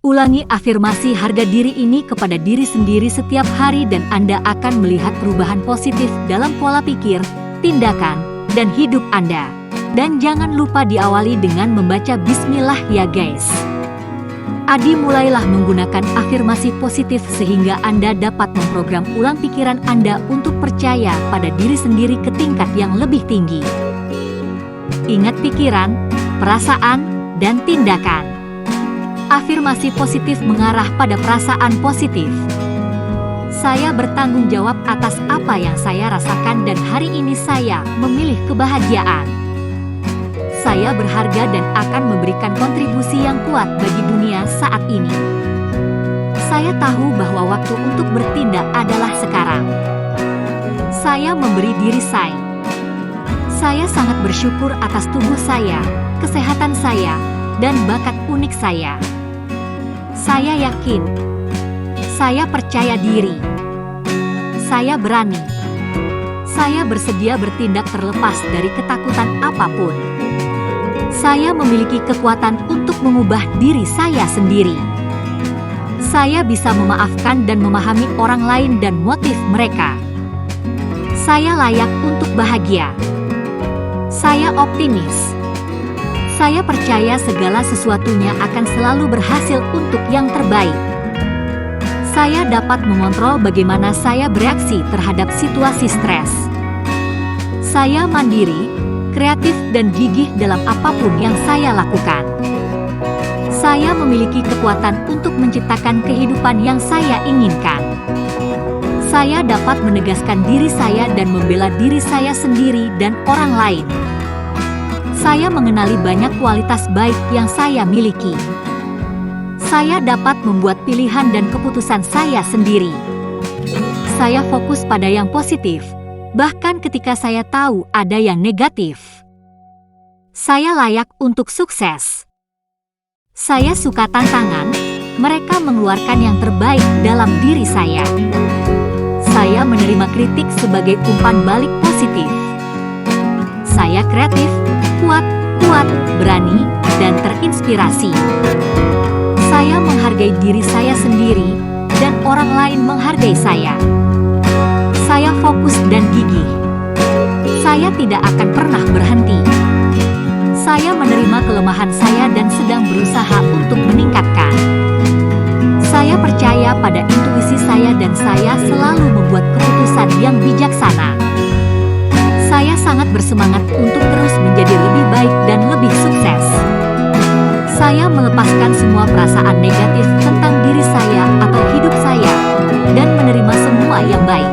Ulangi afirmasi harga diri ini kepada diri sendiri setiap hari dan Anda akan melihat perubahan positif dalam pola pikir, tindakan, dan hidup Anda. Dan jangan lupa diawali dengan membaca bismillah ya guys. Adi mulailah menggunakan afirmasi positif sehingga Anda dapat memprogram ulang pikiran Anda untuk percaya pada diri sendiri ke tingkat yang lebih tinggi. Ingat pikiran, perasaan, dan tindakan. Afirmasi positif mengarah pada perasaan positif. Saya bertanggung jawab atas apa yang saya rasakan dan hari ini saya memilih kebahagiaan. Saya berharga dan akan memberikan kontribusi yang kuat bagi dunia saat ini. Saya tahu bahwa waktu untuk bertindak adalah sekarang. Saya memberi diri saya. Saya sangat bersyukur atas tubuh saya, kesehatan saya, dan bakat unik saya. Saya yakin. Saya percaya diri. Saya berani. Saya bersedia bertindak terlepas dari ketakutan apapun. Saya memiliki kekuatan untuk mengubah diri saya sendiri. Saya bisa memaafkan dan memahami orang lain dan motif mereka. Saya layak untuk bahagia. Saya optimis. Saya percaya segala sesuatunya akan selalu berhasil untuk yang terbaik. Saya dapat mengontrol bagaimana saya bereaksi terhadap situasi stres. Saya mandiri, kreatif dan gigih dalam apapun yang saya lakukan. Saya memiliki kekuatan untuk menciptakan kehidupan yang saya inginkan. Saya dapat menegaskan diri saya dan membela diri saya sendiri dan orang lain. Saya mengenali banyak kualitas baik yang saya miliki. Saya dapat membuat pilihan dan keputusan saya sendiri. Saya fokus pada yang positif, bahkan ketika saya tahu ada yang negatif. Saya layak untuk sukses. Saya suka tantangan, mereka mengeluarkan yang terbaik dalam diri saya. Saya menerima kritik sebagai umpan balik positif. Saya kreatif, kuat, berani, dan terinspirasi. Saya menghargai diri saya sendiri, dan orang lain menghargai saya. Saya fokus dan gigih. Saya tidak akan pernah berhenti. Saya menerima kelemahan saya dan sedang berusaha untuk meningkatkan. Saya percaya pada intuisi saya dan saya selalu membuat keputusan yang bijaksana. Saya sangat bersemangat untuk terus menjadi lebih baik dan lebih sukses. Saya melepaskan semua perasaan negatif tentang diri saya atau hidup saya, dan menerima semua yang baik.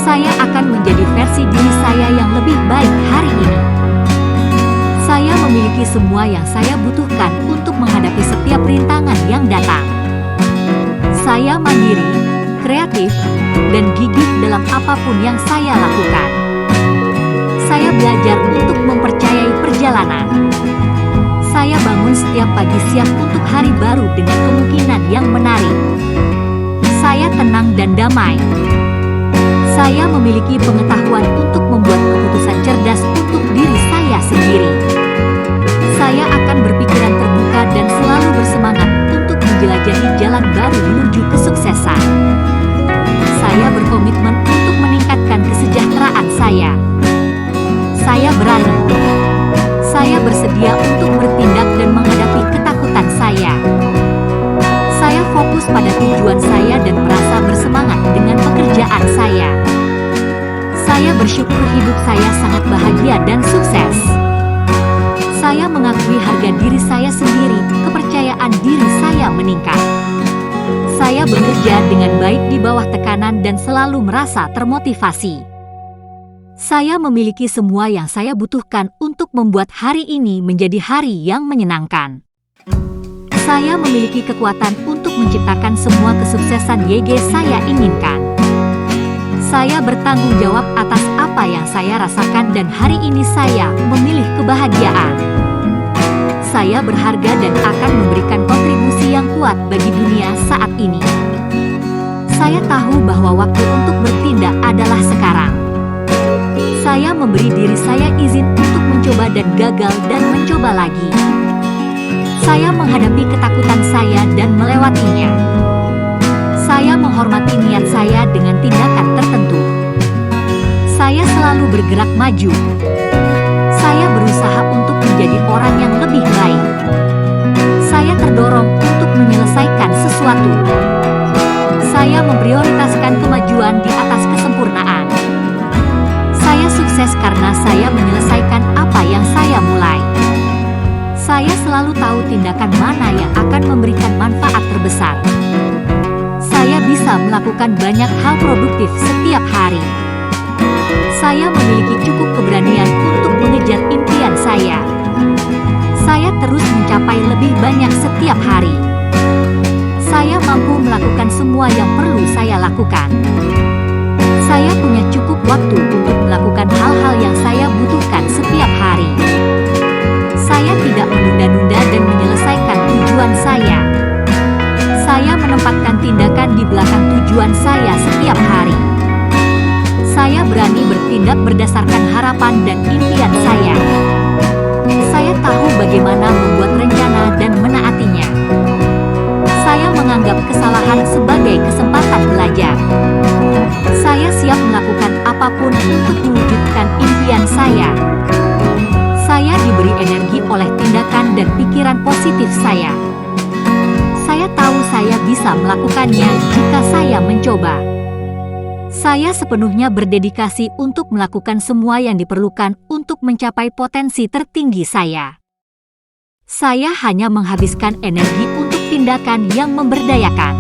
Saya akan menjadi versi diri saya yang lebih baik hari ini. Saya memiliki semua yang saya butuhkan untuk menghadapi setiap rintangan yang datang. Saya mandiri, kreatif, dan gigih dalam apapun yang saya lakukan. Saya belajar untuk mempercayai perjalanan. Saya bangun setiap pagi siap untuk hari baru dengan kemungkinan yang menarik. Saya tenang dan damai. Saya memiliki pengetahuan untuk membuat keputusan cerdas untuk diri saya sendiri. Saya akan berpikiran terbuka dan selalu bersemangat untuk menjelajahi jalan baru menuju kesuksesan. Saya berkomitmen untuk meningkatkan kesejahteraan saya. Saya berani. Saya bersedia untuk bertindak dan menghadapi ketakutan saya. Saya fokus pada tujuan saya dan merasa bersemangat dengan pekerjaan saya. Saya bersyukur hidup saya sangat bahagia dan sukses. Saya mengakui harga diri saya sendiri, kepercayaan diri saya meningkat. Saya bekerja dengan baik di bawah tekanan dan selalu merasa termotivasi. Saya memiliki semua yang saya butuhkan untuk membuat hari ini menjadi hari yang menyenangkan. Saya memiliki kekuatan untuk menciptakan semua kesuksesan YG saya inginkan. Saya bertanggung jawab atas apa yang saya rasakan dan hari ini saya memilih kebahagiaan. Saya berharga dan akan memberikan kontribusi yang kuat bagi dunia saat ini. Saya tahu bahwa waktu untuk bertindak adalah sekarang. Saya memberi diri saya izin untuk mencoba dan gagal dan mencoba lagi. Saya menghadapi ketakutan saya saya dengan tindakan tertentu. Saya selalu bergerak maju. Saya berusaha untuk menjadi orang yang lebih baik. Saya terdorong untuk menyelesaikan sesuatu. Saya memprioritaskan kemajuan di atas kesempurnaan. Saya sukses karena saya menyelesaikan apa yang saya mulai. Saya selalu tahu tindakan mana yang akan memberikan manfaat terbesar. Saya bisa melakukan banyak hal produktif setiap hari. Saya memiliki cukup keberanian untuk mengejar impian saya. Saya terus mencapai lebih banyak setiap hari. Saya mampu melakukan semua yang perlu saya lakukan. Saya punya cukup waktu untuk melakukan hal-hal yang saya butuhkan setiap hari. Saya tidak menunda-nunda dan menyelesaikan tujuan saya. Saya menempatkan tindakan di belakang tujuan saya setiap hari. Saya berani bertindak berdasarkan harapan dan impian saya. Saya tahu bagaimana membuat rencana dan menaatinya. Saya menganggap kesalahan sebagai kesempatan belajar. Saya siap melakukan apapun untuk mewujudkan impian saya. Saya diberi energi oleh tindakan dan pikiran positif saya. Saya tahu saya bisa melakukannya jika saya mencoba. Saya sepenuhnya berdedikasi untuk melakukan semua yang diperlukan untuk mencapai potensi tertinggi saya. Saya hanya menghabiskan energi untuk tindakan yang memberdayakan.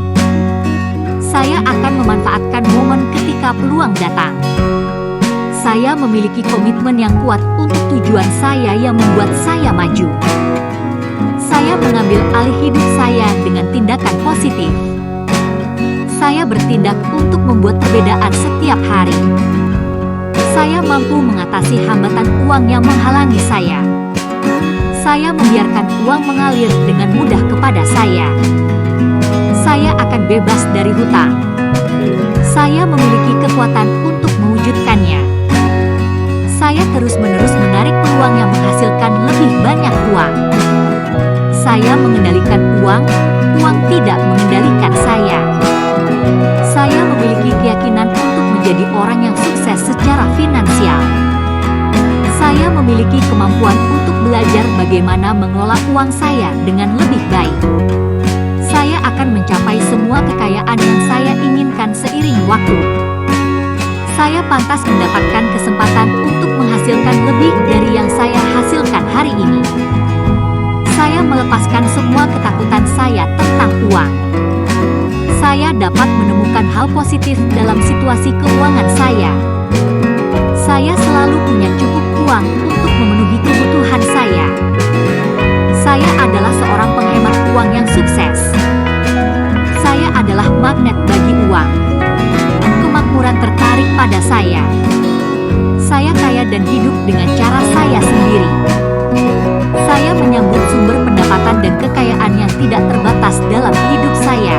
Saya akan memanfaatkan momen ketika peluang datang. Saya memiliki komitmen yang kuat untuk tujuan saya yang membuat saya maju. Saya mengambil alih hidup saya dengan tindakan positif. Saya bertindak untuk membuat perbedaan setiap hari. Saya mampu mengatasi hambatan uang yang menghalangi saya. Saya membiarkan uang mengalir dengan mudah kepada saya. Saya akan bebas dari hutang. Saya memiliki kekuatan untuk mewujudkannya. Saya terus-menerus menarik peluang yang menghasilkan lebih banyak uang. Saya mengendalikan uang, uang tidak mengendalikan saya. Saya memiliki keyakinan untuk menjadi orang yang sukses secara finansial. Saya memiliki kemampuan untuk belajar bagaimana mengelola uang saya dengan lebih baik. Saya akan mencapai semua kekayaan yang saya inginkan seiring waktu. Saya pantas mendapatkan kesempatan untuk menghasilkan lebih dari yang saya hasilkan hari ini. Saya melepaskan semua ketakutan saya tentang uang. Saya dapat menemukan hal positif dalam situasi keuangan saya. Saya selalu punya cukup uang untuk memenuhi kebutuhan saya. Saya adalah seorang penghemat uang yang sukses. Saya adalah magnet bagi uang. Kemakmuran tertarik pada saya. Saya kaya dan hidup dengan cara saya sendiri. Saya menyambut sumber pendapatan dan kekayaan yang tidak terbatas dalam hidup saya.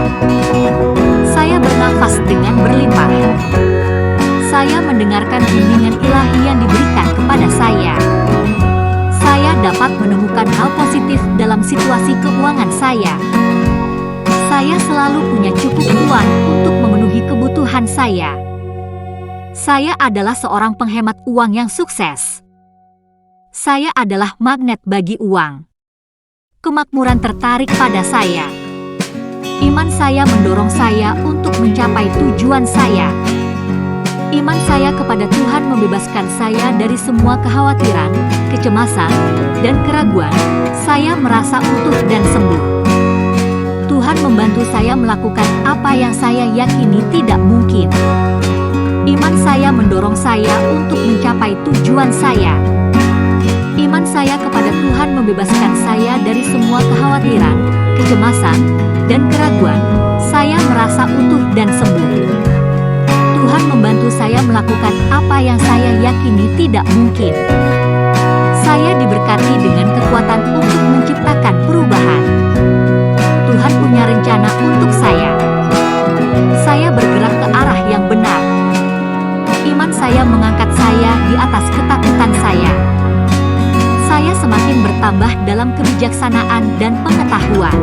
Saya bernafas dengan berlimpah. Saya mendengarkan bimbingan ilahi yang diberikan kepada saya. Saya dapat menemukan hal positif dalam situasi keuangan saya. Saya selalu punya cukup uang untuk memenuhi kebutuhan saya. Saya adalah seorang penghemat uang yang sukses. Saya adalah magnet bagi uang. Kemakmuran tertarik pada saya. Iman saya mendorong saya untuk mencapai tujuan saya. Iman saya kepada Tuhan membebaskan saya dari semua kekhawatiran, kecemasan, dan keraguan. Saya merasa utuh dan sembuh. Tuhan membantu saya melakukan apa yang saya yakini tidak mungkin. Iman saya mendorong saya untuk mencapai tujuan saya. Iman saya kepada Tuhan membebaskan saya dari semua kekhawatiran, kecemasan, dan keraguan. Saya merasa utuh dan sembuh. Tuhan membantu saya melakukan apa yang saya yakini tidak mungkin. Saya diberkati dengan kekuatan untuk menciptakan perubahan. Tuhan punya rencana untuk saya. Saya bergerak ke arah yang benar. Iman saya mengangkat saya di atas ketakutan saya. Saya semakin bertambah dalam kebijaksanaan dan pengetahuan.